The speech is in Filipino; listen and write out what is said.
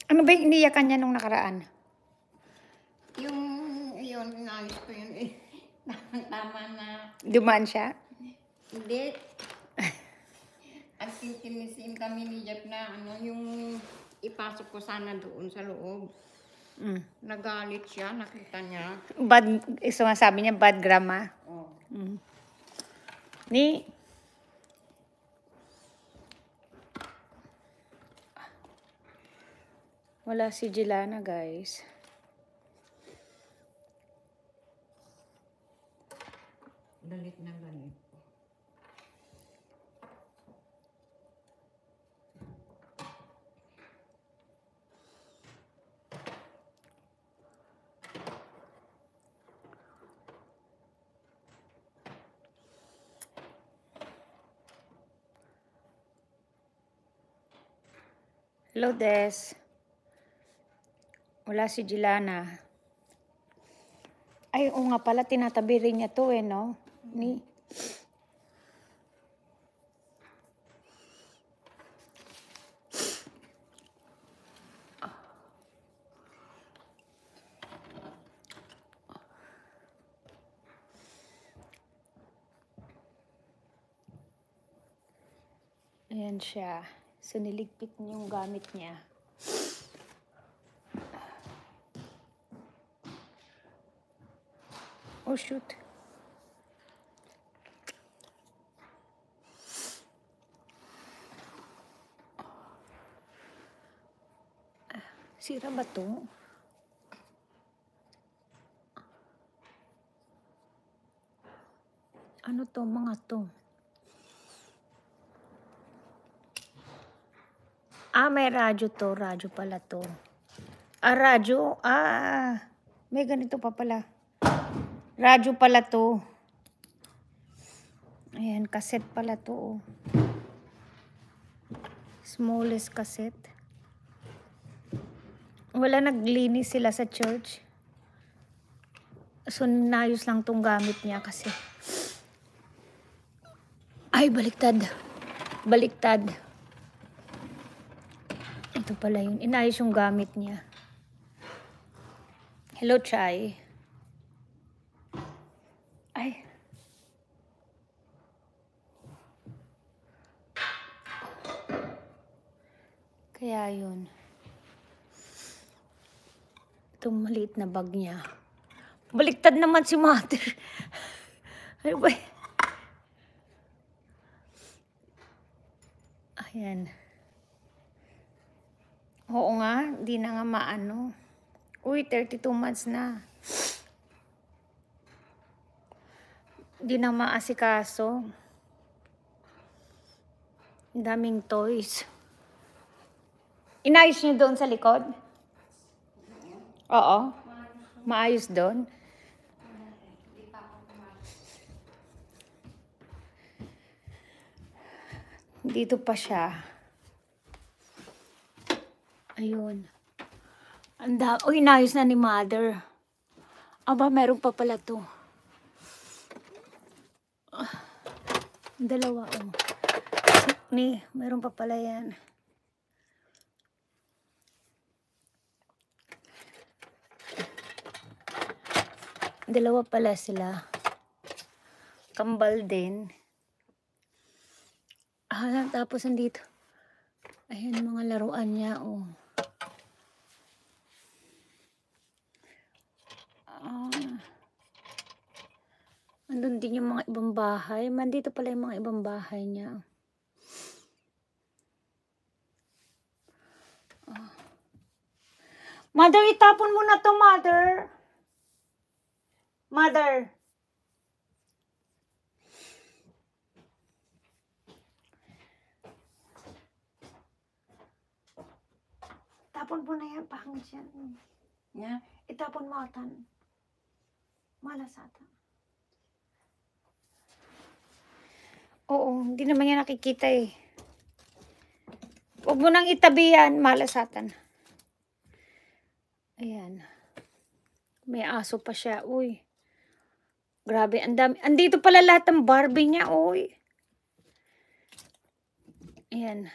Ano ba yung iniyakan niya nung nakaraan? Yun, inaayos ko yun eh. Tama na. Dumaan siya? Hindi. At tinitinisin kami ni Jeff na yung ipasok ko sana doon sa loob. Nagalit siya, nakita niya. Sumasabi niya bad grammar. Oh. Ni wala si Jelana, guys. Galit na galit. Hello, Des. Wala si Jelana. Ay, oo nga pala, tinatabi rin niya to eh, no? Ni. Ayan siya. So, niligpit niya yung gamit niya. Oh, shoot. Sira ba to? Ano to, mga to? May radyo to. Radyo pala to. Radyo. May ganito pa pala. Radyo pala to. Ayan, cassette pala to. Smallest cassette. Wala, naglinis sila sa church. So, nayos lang tong gamit niya kasi. Ay, baliktad. Baliktad. Ito pala yun. Inayos yung gamit niya. Hello, Chai. Ay. Kaya yun. Itong maliit na bag niya. Baliktad naman si Mother. Ano ba? Ayan. Oo nga, di na nga maano. Uy, 32 months na. Di na maasikaso. Daming toys. Inayos niyo doon sa likod? Oo. Maayos doon. Dito pa siya. Ayun. Uy, inayos na ni Mother. Aba, meron pa pala to. Dalawa, oh. Meron pa pala yan. Dalawa pala sila. Kambal din. Tapos andito. Ayan, mga laruan niya, oh. Andun din yung mga ibang bahay. Mandito pala yung mga ibang bahay niya. Mother, itapon mo na to, Mother. Mother. Itapon mo na yan, pangit yan. Yeah. Itapon mo atan. Malasata. Oo, hindi naman yan nakikita eh. Huwag mo nang itabi yan, malasatan. Ayan. May aso pa siya, uy. Grabe, ang dami. Andito pala lahat ng Barbie niya, uy. Ayan.